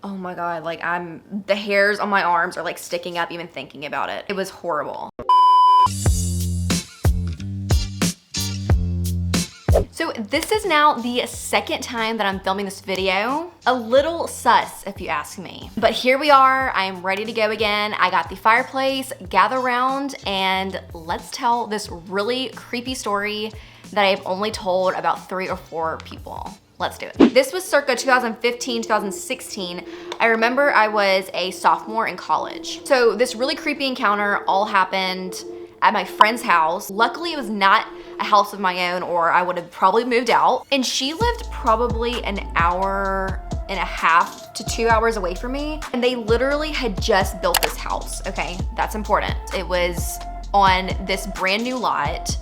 Oh my God, like the hairs on my arms are like sticking up even thinking about it. It was horrible. So this is now the second time that I'm filming this video. A little sus, if you ask me. But here we are, I am ready to go again. I got the fireplace, gather around, and let's tell this really creepy story that I've only told about 3 or 4 people. Let's do it. This was circa 2015, 2016. I remember I was a sophomore in college. So this really creepy encounter all happened at my friend's house. Luckily, it was not a house of my own or I would have probably moved out. And she lived probably an hour and a half to 2 hours away from me. And they literally had just built this house, okay? That's important. It was on this brand new lot.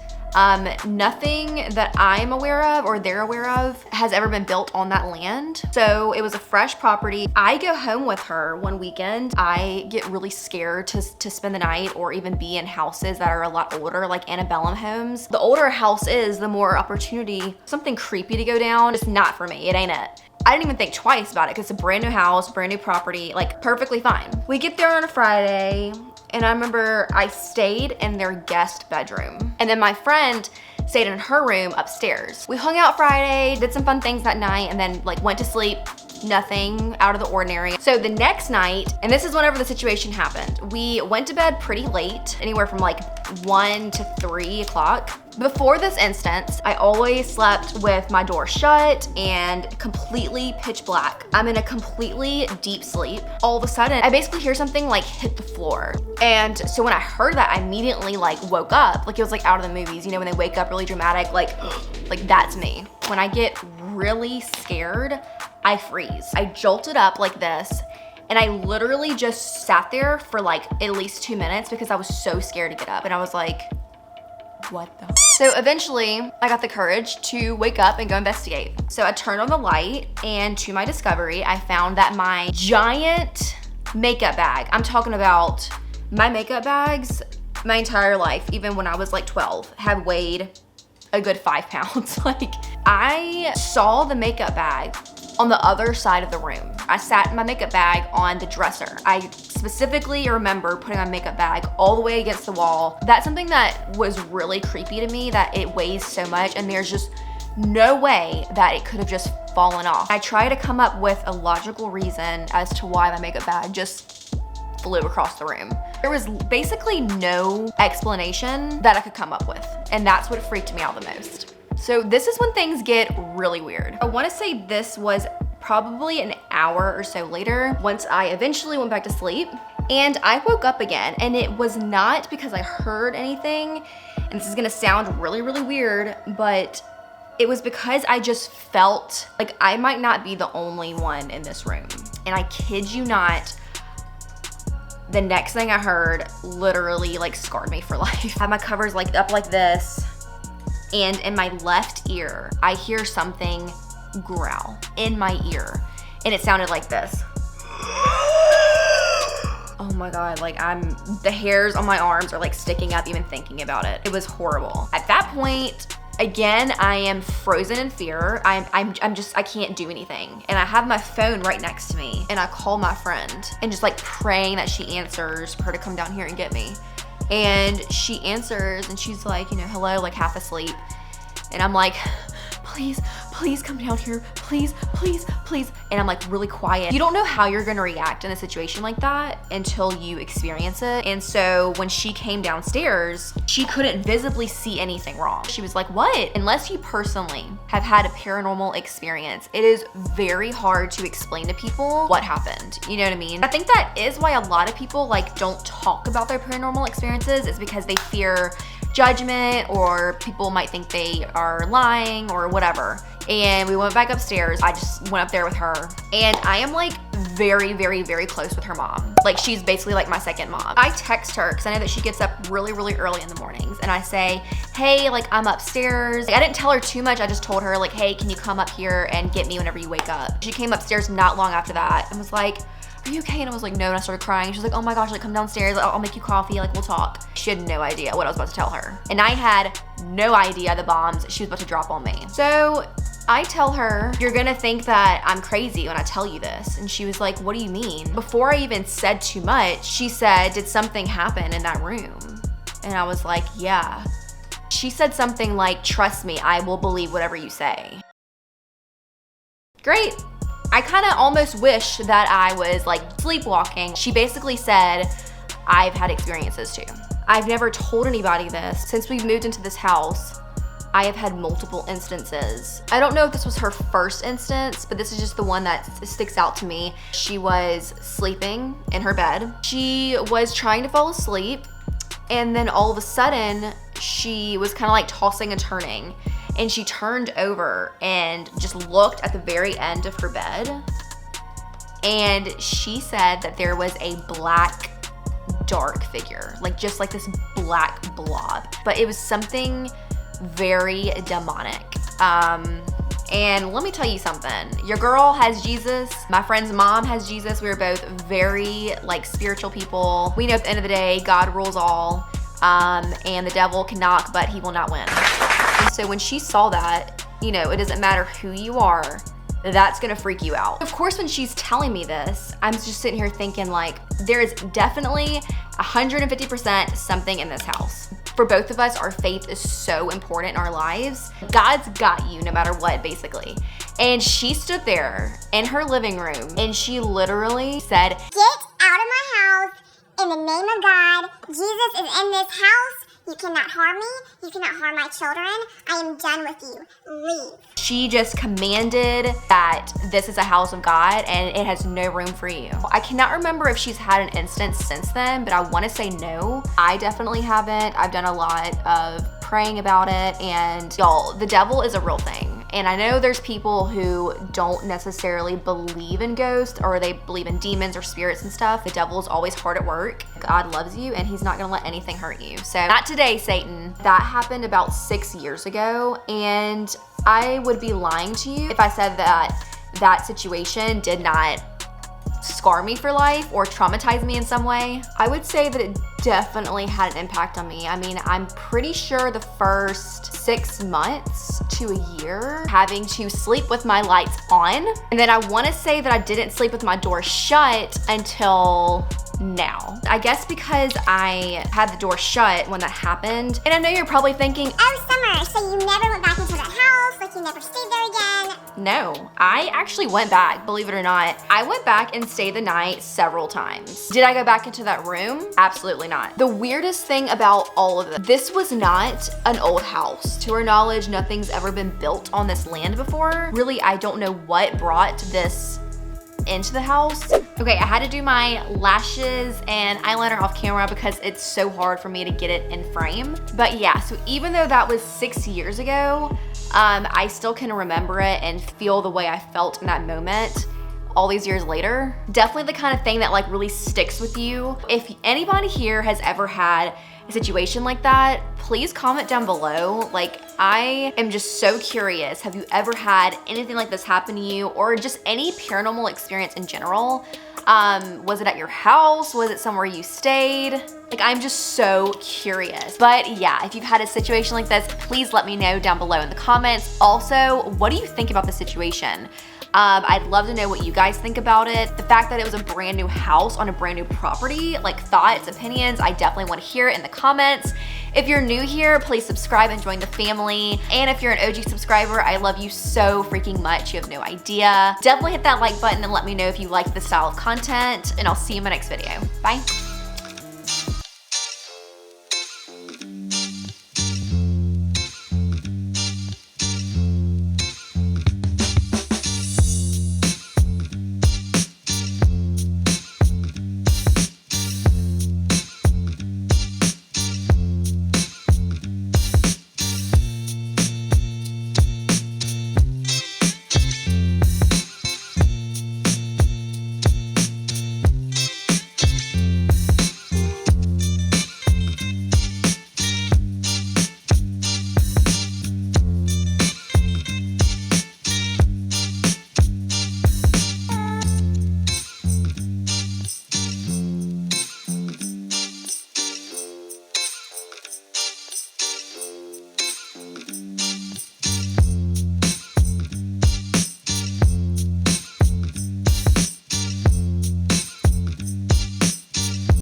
Nothing that I'm aware of or they're aware of has ever been built on that land. So it was a fresh property. I go home with her one weekend. I get really scared to spend the night or even be in houses that are a lot older, like antebellum homes. The older a house is, the more opportunity, something creepy to go down. It's not for me, it ain't it. I didn't even think twice about it because it's a brand new house, brand new property, like perfectly fine. We get there on a Friday. And I remember I stayed in their guest bedroom. And then my friend stayed in her room upstairs. We hung out Friday, did some fun things that night, and then like went to sleep. Nothing out of the ordinary. So the next night, and this is whenever the situation happened, we went to bed pretty late, anywhere from like 1 to 3 o'clock. Before this instance, I always slept with my door shut and completely pitch black. I'm in a completely deep sleep. All of a sudden, I basically hear something like hit the floor. And so when I heard that, I immediately like woke up. Like it was like out of the movies, you know, when they wake up really dramatic, like that's me. When I get really scared, I freeze. I jolted up like this and I literally just sat there for like at least 2 minutes because I was so scared to get up. And I was like, what the? So eventually I got the courage to wake up and go investigate. So I turned on the light and to my discovery, I found that my giant makeup bag, I'm talking about my makeup bags, my entire life, even when I was like 12, have weighed a good 5 pounds. Like I saw the makeup bag on the other side of the room. I sat in my makeup bag on the dresser. I specifically remember putting my makeup bag all the way against the wall. That's something that was really creepy to me, that it weighs so much and there's just no way that it could have just fallen off. I try to come up with a logical reason as to why my makeup bag just flew across the room. There was basically no explanation that I could come up with, and that's what freaked me out the most. So this is when things get really weird. I wanna say this was probably an hour or so later, once I eventually went back to sleep, and I woke up again, and it was not because I heard anything, and this is gonna sound really, really weird, but it was because I just felt like I might not be the only one in this room. And I kid you not, the next thing I heard literally like scarred me for life. I had my covers like up like this, and in my left ear, I hear something growl in my ear, and it sounded like this. Oh my God, like the hairs on my arms are like sticking up even thinking about it. It was horrible. At that point, again, I am frozen in fear. I can't do anything. And I have my phone right next to me, and I call my friend and just like praying that she answers for her to come down here and get me. And she answers and she's like, you know, hello, like half asleep. And I'm like, please, please come down here, please, please, please. And I'm like really quiet. You don't know how you're gonna react in a situation like that until you experience it. And so when she came downstairs, she couldn't visibly see anything wrong. She was like, what? Unless you personally have had a paranormal experience, it is very hard to explain to people what happened. You know what I mean? I think that is why a lot of people like don't talk about their paranormal experiences, is because they fear judgment, or people might think they are lying or whatever. And we went back upstairs. I just went up there with her, and I am like very, very, very close with her mom. Like she's basically like my second mom. I text her because I know that she gets up really, really early in the mornings, and I say, hey, like I'm upstairs. Like, I didn't tell her too much. I just told her like, hey, can you come up here and get me whenever you wake up? She came upstairs not long after that and was like, are you okay? And I was like, no, and I started crying. She was like, oh my gosh, like come downstairs, I'll make you coffee, like we'll talk. She had no idea what I was about to tell her. And I had no idea the bombs she was about to drop on me. So I tell her, you're gonna think that I'm crazy when I tell you this. And she was like, what do you mean? Before I even said too much, she said, did something happen in that room? And I was like, yeah. She said something like, trust me, I will believe whatever you say. Great. I kind of almost wish that I was like sleepwalking. She basically said, I've had experiences too. I've never told anybody this. Since we've moved into this house, I have had multiple instances. I don't know if this was her first instance, but this is just the one that sticks out to me. She was sleeping in her bed. She was trying to fall asleep, and then all of a sudden, she was kind of like tossing and turning. And she turned over and just looked at the very end of her bed. And she said that there was a black, dark figure, like just like this black blob. But it was something very demonic. And let me tell you something. Your girl has Jesus. My friend's mom has Jesus. We were both very like spiritual people. We know at the end of the day, God rules all. And the devil can knock, but he will not win. And so when she saw that, you know, it doesn't matter who you are, that's gonna freak you out. Of course, when she's telling me this, I'm just sitting here thinking like, there is definitely 150% something in this house. For both of us, our faith is so important in our lives. God's got you no matter what, basically. And she stood there in her living room and she literally said, get out of my house in the name of God. Jesus is in this house. You cannot harm me. You cannot harm my children. I am done with you. Leave. She just commanded that this is a house of God and it has no room for you. I cannot remember if she's had an instance since then, but I want to say no. I definitely haven't. I've done a lot of praying about it, and y'all, the devil is a real thing. And I know there's people who don't necessarily believe in ghosts or they believe in demons or spirits and stuff. The devil is always hard at work. God loves you and he's not gonna let anything hurt you. So not today, Satan. That happened about 6 years ago, and I would be lying to you if I said that that situation did not scar me for life or traumatize me in some way. I would say that it definitely had an impact on me. I mean, I'm pretty sure the first 6 months to a year having to sleep with my lights on. And then I want to say that I didn't sleep with my door shut until now. I guess because I had the door shut when that happened. And I know you're probably thinking, oh, Summer, so you never went back into that house? Like you never stayed there again? no, I actually went back, believe it or not. I went back and stayed the night several times. Did I go back into that room? Absolutely not. The weirdest thing about all of this was not an old house. To our knowledge, nothing's ever been built on this land before. Really, I don't know what brought this into the house. Okay, I had to do my lashes and eyeliner off camera because it's so hard for me to get it in frame. But yeah, so even though that was 6 years ago, I still can remember it and feel the way I felt in that moment all these years later. Definitely the kind of thing that like really sticks with you. If anybody here has ever had a situation like that, please comment down below. Like, I am just so curious. Have you ever had anything like this happen to you, or just any paranormal experience in general? Was it at your house? Was it somewhere you stayed? Like, I'm just so curious. But yeah, if you've had a situation like this, please let me know down below in the comments. Also, what do you think about the situation? I'd love to know what you guys think about it. The fact that it was a brand new house on a brand new property, like thoughts, opinions, I definitely want to hear it in the comments. If you're new here, please subscribe and join the family. And if you're an OG subscriber, I love you so freaking much. You have no idea. Definitely hit that like button and let me know if you like this style of content, and I'll see you in my next video. Bye.